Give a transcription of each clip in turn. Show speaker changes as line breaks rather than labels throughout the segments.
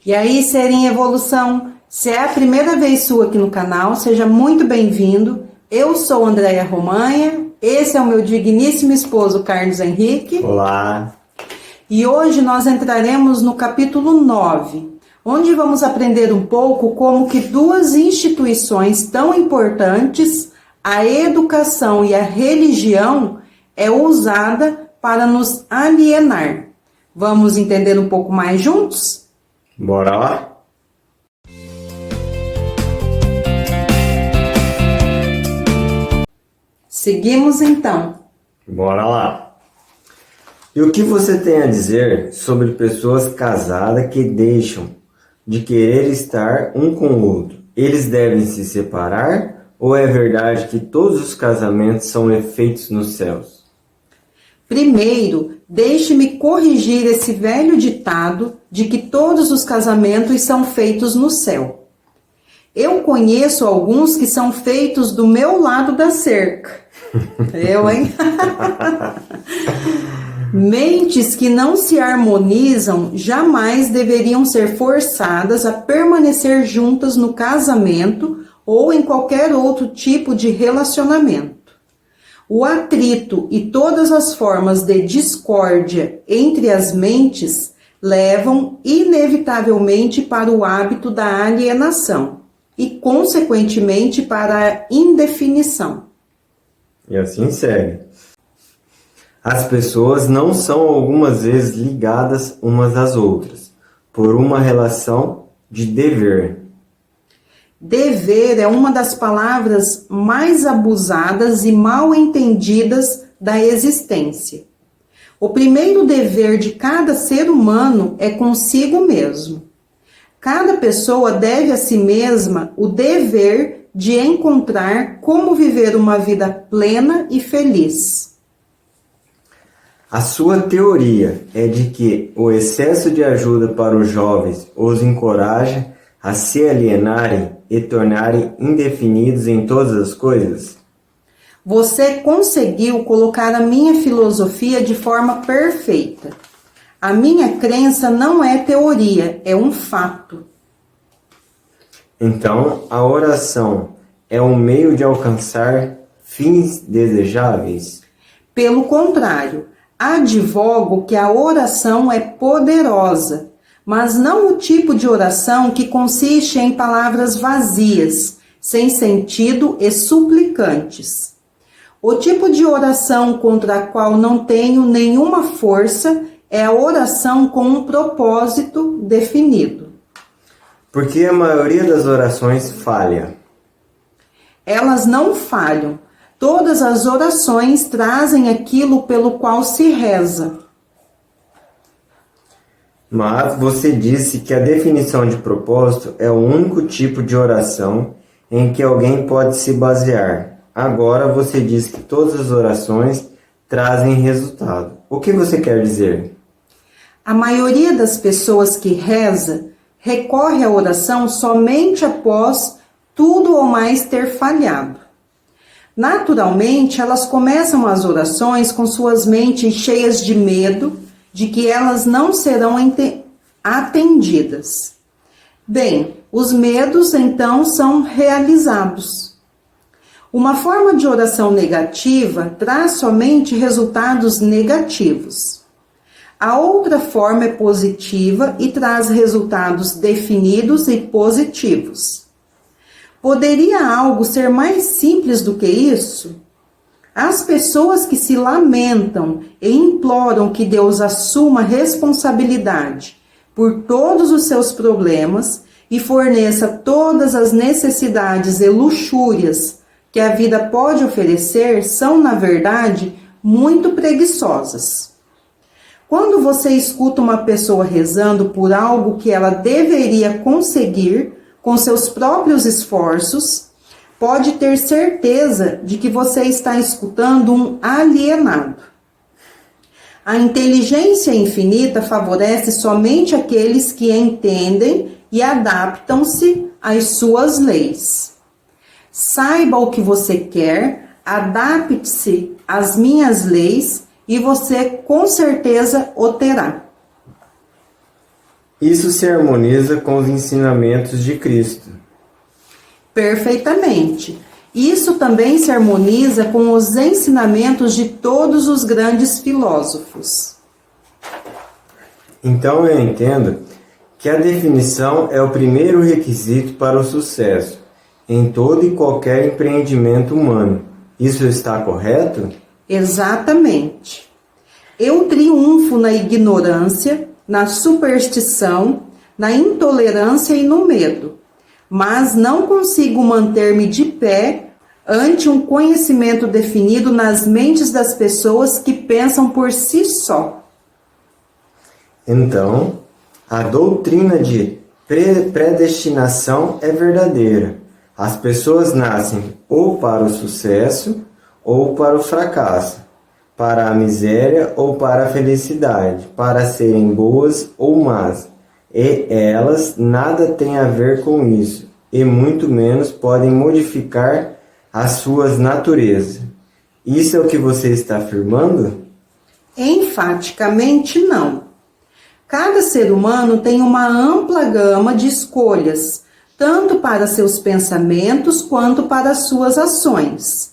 E aí, ser em evolução, se é a primeira vez sua aqui no canal, seja muito bem-vindo. Eu sou Andréia Romanha, esse é o meu digníssimo esposo Carlos Henrique.
Olá!
E hoje nós entraremos no capítulo 9, onde vamos aprender um pouco como que duas instituições tão importantes, a educação e a religião, é usada para nos alienar. Vamos entender um pouco mais juntos?
Bora lá?
Seguimos então.
Bora lá! E o que você tem a dizer sobre pessoas casadas que deixam de querer estar um com o outro? Eles devem se separar ou é verdade que todos os casamentos são feitos nos céus?
Primeiro, deixe-me corrigir esse velho ditado de que todos os casamentos são feitos no céu. Eu conheço alguns que são feitos do meu lado da cerca. Eu, hein? Mentes que não se harmonizam jamais deveriam ser forçadas a permanecer juntas no casamento ou em qualquer outro tipo de relacionamento. O atrito e todas as formas de discórdia entre as mentes levam inevitavelmente para o hábito da alienação e, consequentemente, para a indefinição.
E assim segue. As pessoas não são algumas vezes ligadas umas às outras por uma relação de dever.
Dever é uma das palavras mais abusadas e mal entendidas da existência. O primeiro dever de cada ser humano é consigo mesmo. Cada pessoa deve a si mesma o dever de encontrar como viver uma vida plena e feliz.
A sua teoria é de que o excesso de ajuda para os jovens os encoraja a se alienarem e tornarem indefinidos em todas as coisas?
Você conseguiu colocar a minha filosofia de forma perfeita. A minha crença não é teoria, é um fato.
Então, a oração é um meio de alcançar fins desejáveis?
Pelo contrário, advogo que a oração é poderosa, mas não o tipo de oração que consiste em palavras vazias, sem sentido e suplicantes. O tipo de oração contra a qual não tenho nenhuma força é a oração com um propósito definido.
Por que a maioria das orações falha?
Elas não falham. Todas as orações trazem aquilo pelo qual se reza.
Mas você disse que a definição de propósito é o único tipo de oração em que alguém pode se basear. Agora você diz que todas as orações trazem resultado. O que você quer dizer?
A maioria das pessoas que reza recorre à oração somente após tudo ou mais ter falhado. Naturalmente, elas começam as orações com suas mentes cheias de medo de que elas não serão atendidas. Bem, os medos então são realizados. Uma forma de oração negativa traz somente resultados negativos. A outra forma é positiva e traz resultados definidos e positivos. Poderia algo ser mais simples do que isso? As pessoas que se lamentam e imploram que Deus assuma responsabilidade por todos os seus problemas e forneça todas as necessidades e luxúrias que a vida pode oferecer são, na verdade, muito preguiçosas. Quando você escuta uma pessoa rezando por algo que ela deveria conseguir com seus próprios esforços, pode ter certeza de que você está escutando um alienado. A inteligência infinita favorece somente aqueles que entendem e adaptam-se às suas leis. Saiba o que você quer, adapte-se às minhas leis e você com certeza o terá.
Isso se harmoniza com os ensinamentos de Cristo.
Perfeitamente. Isso também se harmoniza com os ensinamentos de todos os grandes filósofos.
Então eu entendo que a definição é o primeiro requisito para o sucesso em todo e qualquer empreendimento humano. Isso está correto?
Exatamente. Eu triunfo na ignorância, na superstição, na intolerância e no medo, mas não consigo manter-me de pé ante um conhecimento definido nas mentes das pessoas que pensam por si só.
Então, a doutrina de predestinação é verdadeira. As pessoas nascem ou para o sucesso ou para o fracasso, para a miséria ou para a felicidade, para serem boas ou más. E elas nada têm a ver com isso, e muito menos podem modificar as suas naturezas. Isso é o que você está afirmando?
Enfaticamente não. Cada ser humano tem uma ampla gama de escolhas, tanto para seus pensamentos quanto para suas ações.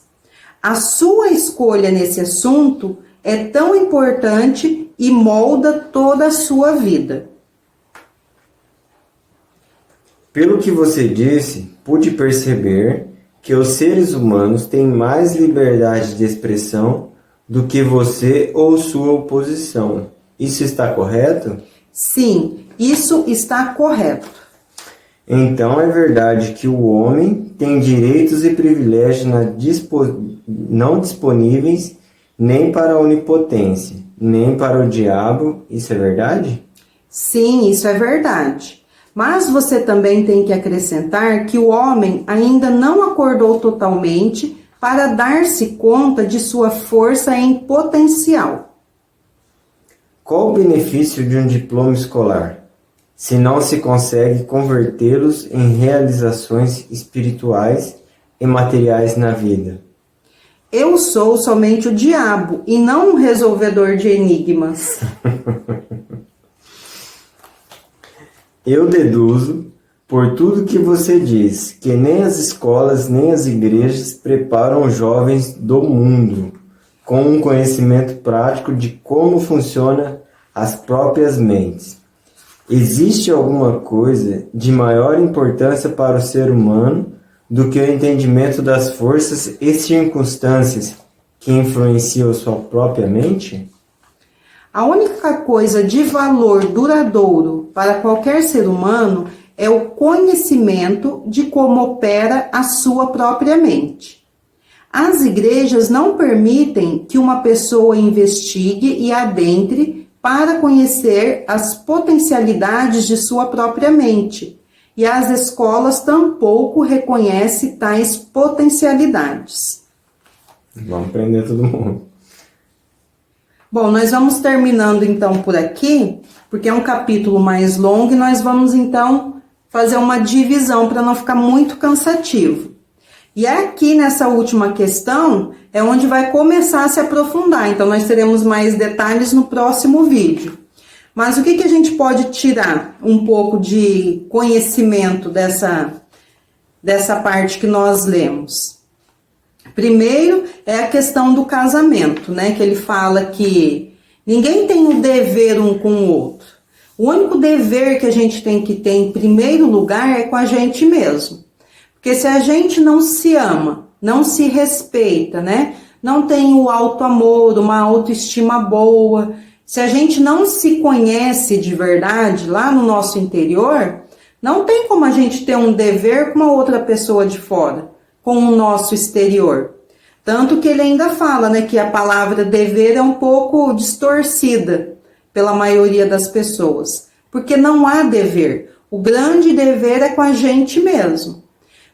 A sua escolha nesse assunto é tão importante e molda toda a sua vida.
Pelo que você disse, pude perceber que os seres humanos têm mais liberdade de expressão do que você ou sua oposição. Isso está correto?
Sim, isso está correto.
Então é verdade que o homem tem direitos e privilégios não disponíveis nem para a onipotência, nem para o diabo. Isso é verdade?
Sim, isso é verdade. Mas você também tem que acrescentar que o homem ainda não acordou totalmente para dar-se conta de sua força em potencial.
Qual o benefício de um diploma escolar, se não se consegue convertê-los em realizações espirituais e materiais na vida?
Eu sou somente o diabo e não um resolvedor de enigmas.
Eu deduzo, por tudo que você diz, que nem as escolas nem as igrejas preparam os jovens do mundo com um conhecimento prático de como funcionam as próprias mentes. Existe alguma coisa de maior importância para o ser humano do que o entendimento das forças e circunstâncias que influenciam sua própria mente?
A única coisa de valor duradouro para qualquer ser humano é o conhecimento de como opera a sua própria mente. As igrejas não permitem que uma pessoa investigue e adentre para conhecer as potencialidades de sua própria mente, e as escolas tampouco reconhecem tais potencialidades.
Vamos aprender todo mundo.
Bom, nós vamos terminando então por aqui, porque é um capítulo mais longo e nós vamos então fazer uma divisão para não ficar muito cansativo. E aqui nessa última questão é onde vai começar a se aprofundar, então nós teremos mais detalhes no próximo vídeo. Mas o que a gente pode tirar um pouco de conhecimento dessa parte que nós lemos? Primeiro é a questão do casamento, né? Que ele fala que ninguém tem o dever um com o outro. O único dever que a gente tem que ter em primeiro lugar é com a gente mesmo. Porque se a gente não se ama, não se respeita, né? Não tem o auto-amor, uma autoestima boa, se a gente não se conhece de verdade lá no nosso interior, não tem como a gente ter um dever com uma outra pessoa de fora, com o nosso exterior. Tanto que ele ainda fala, né, que a palavra dever é um pouco distorcida pela maioria das pessoas, porque não há dever. O grande dever é com a gente mesmo.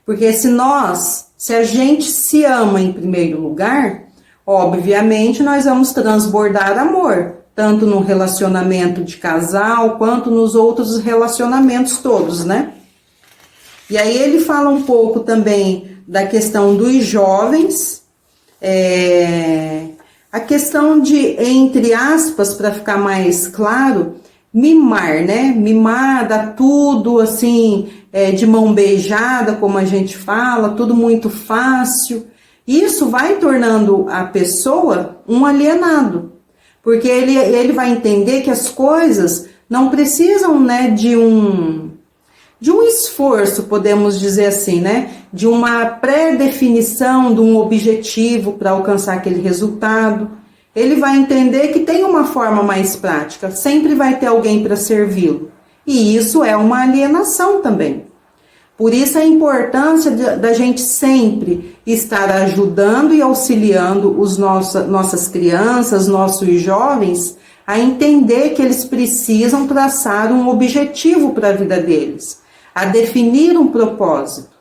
Porque se a gente se ama em primeiro lugar, obviamente nós vamos transbordar amor, tanto no relacionamento de casal, quanto nos outros relacionamentos todos, né? E aí ele fala um pouco também da questão dos jovens, a questão de, entre aspas, para ficar mais claro, mimar, né? Mimar, dar tudo assim, de mão beijada, como a gente fala, tudo muito fácil. Isso vai tornando a pessoa um alienado, porque ele vai entender que as coisas não precisam, né, de um esforço, podemos dizer assim, né? De uma pré-definição de um objetivo para alcançar aquele resultado. Ele vai entender que tem uma forma mais prática, sempre vai ter alguém para servi-lo. E isso é uma alienação também. Por isso a importância da gente sempre estar ajudando e auxiliando nossas crianças, nossos jovens, a entender que eles precisam traçar um objetivo para a vida deles, a definir um propósito.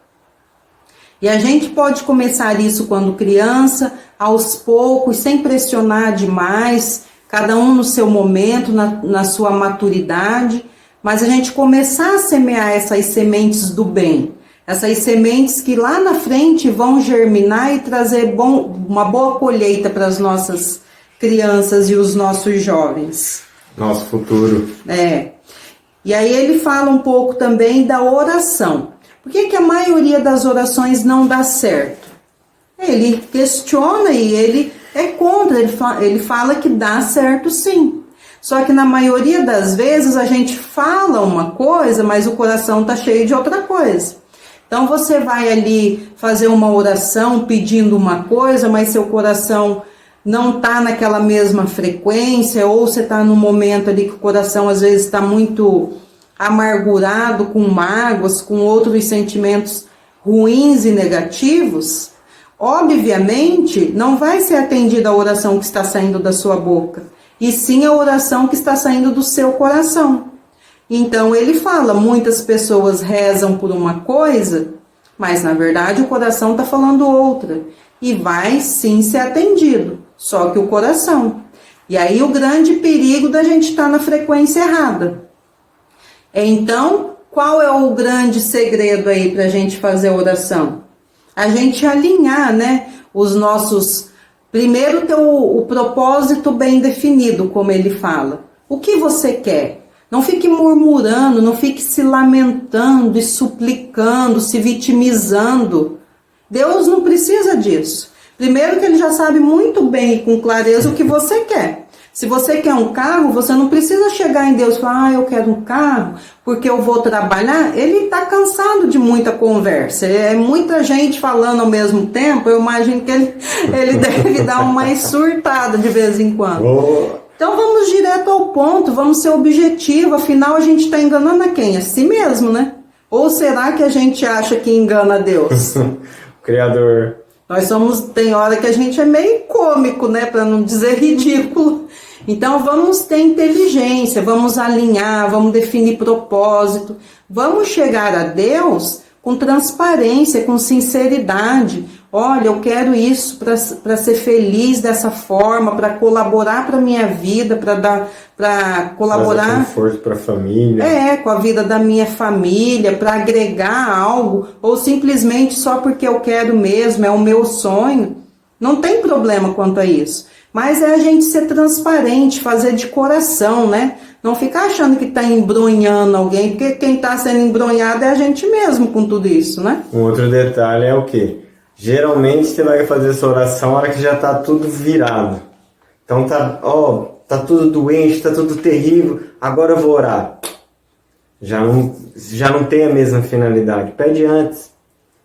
E a gente pode começar isso quando criança, aos poucos, sem pressionar demais, cada um no seu momento, na sua maturidade, mas a gente começar a semear essas sementes do bem, essas sementes que lá na frente vão germinar e trazer uma boa colheita para as nossas crianças e os nossos jovens.
Nosso futuro.
E aí ele fala um pouco também da oração. Por que a maioria das orações não dá certo? Ele questiona e ele é contra, ele fala que dá certo sim. Só que na maioria das vezes a gente fala uma coisa, mas o coração está cheio de outra coisa. Então você vai ali fazer uma oração pedindo uma coisa, mas seu coração não está naquela mesma frequência, ou você está num momento ali que o coração às vezes está muito amargurado, com mágoas, com outros sentimentos ruins e negativos, obviamente não vai ser atendida a oração que está saindo da sua boca, e sim a oração que está saindo do seu coração. Então ele fala, muitas pessoas rezam por uma coisa, mas na verdade o coração está falando outra, e vai sim ser atendido, só que o coração. E aí o grande perigo da gente estar na frequência errada. Então, qual é o grande segredo aí para a gente fazer a oração? A gente alinhar, né, os nossos... Primeiro ter o propósito bem definido, como ele fala. O que você quer? Não fique murmurando, não fique se lamentando e suplicando, se vitimizando. Deus não precisa disso. Primeiro que ele já sabe muito bem e com clareza o que você quer. Se você quer um carro, você não precisa chegar em Deus e falar, eu quero um carro porque eu vou trabalhar. Ele está cansado de muita conversa. É muita gente falando ao mesmo tempo. Eu imagino que ele deve dar uma surtada de vez em quando. Então vamos direto ao ponto, vamos ser objetivo. Afinal, a gente está enganando a quem? A si mesmo, né? Ou será que a gente acha que engana a Deus?
O Criador.
Tem hora que a gente é meio cômico, né? Para não dizer ridículo. Então vamos ter inteligência, vamos alinhar, vamos definir propósito, vamos chegar a Deus com transparência, com sinceridade. Olha, eu quero isso para ser feliz dessa forma, para colaborar para a minha vida, para colaborar...
Trazer conforto para a família.
Com a vida da minha família, para agregar algo, ou simplesmente só porque eu quero mesmo, é o meu sonho. Não tem problema quanto a isso. Mas é a gente ser transparente, fazer de coração, né? Não ficar achando que está embronhando alguém, porque quem está sendo embronhado é a gente mesmo com tudo isso, né?
Um outro detalhe é o quê? Geralmente você vai fazer essa oração na hora que já está tudo virado. Então tá tudo doente, tá tudo terrível, agora eu vou orar. Já não tem a mesma finalidade. Pede antes.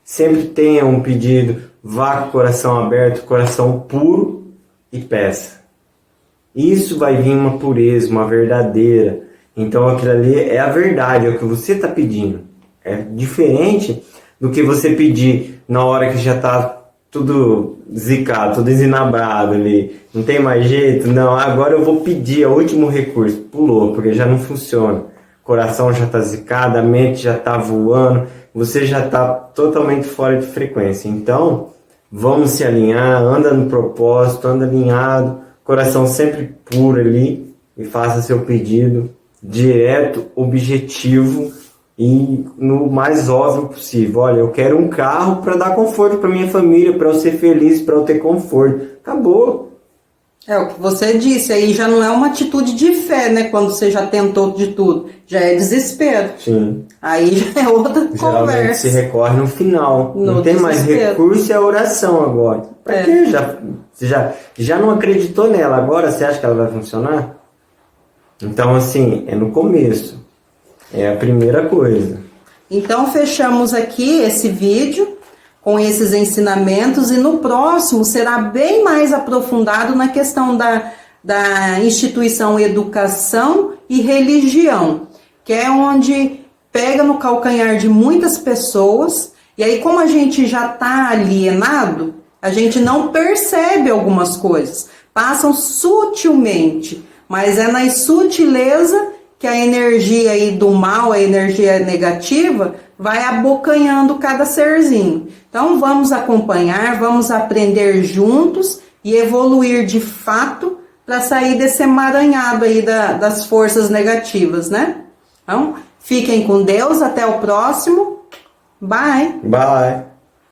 Sempre tenha um pedido, vá com o coração aberto, coração puro e peça. Isso vai vir uma pureza, uma verdadeira. Então aquilo ali é a verdade, é o que você está pedindo. É diferente do que você pedir na hora que já está tudo zicado, tudo esinabrado ali. Não tem mais jeito? Não, agora eu vou pedir, é o último recurso. Pulou, porque já não funciona. O coração já está zicado, a mente já está voando, você já está totalmente fora de frequência. Então, vamos se alinhar, anda no propósito, anda alinhado, coração sempre puro ali e faça seu pedido direto, objetivo e no mais óbvio possível. Olha, eu quero um carro para dar conforto para minha família, para eu ser feliz, para eu ter conforto. Acabou.
É o que você disse, aí já não é uma atitude de fé, né? Quando você já tentou de tudo, já é desespero.
Sim.
Aí já é outra
Geralmente
conversa.
se recorre no final.
No
não tem mais
desespero.
recurso e a oração agora. Pra quê? Você já não acreditou nela, agora você acha que ela vai funcionar? Então, assim, é no começo. É a primeira coisa.
Então, fechamos aqui esse vídeo com esses ensinamentos e no próximo será bem mais aprofundado na questão da instituição educação e religião, que é onde pega no calcanhar de muitas pessoas, e aí como a gente já está alienado, a gente não percebe algumas coisas, passam sutilmente, mas é na sutileza que a energia aí do mal, a energia negativa, vai abocanhando cada serzinho. Então vamos acompanhar, vamos aprender juntos e evoluir de fato para sair desse emaranhado aí das forças negativas, né? Então, fiquem com Deus, até o próximo. Bye!
Bye!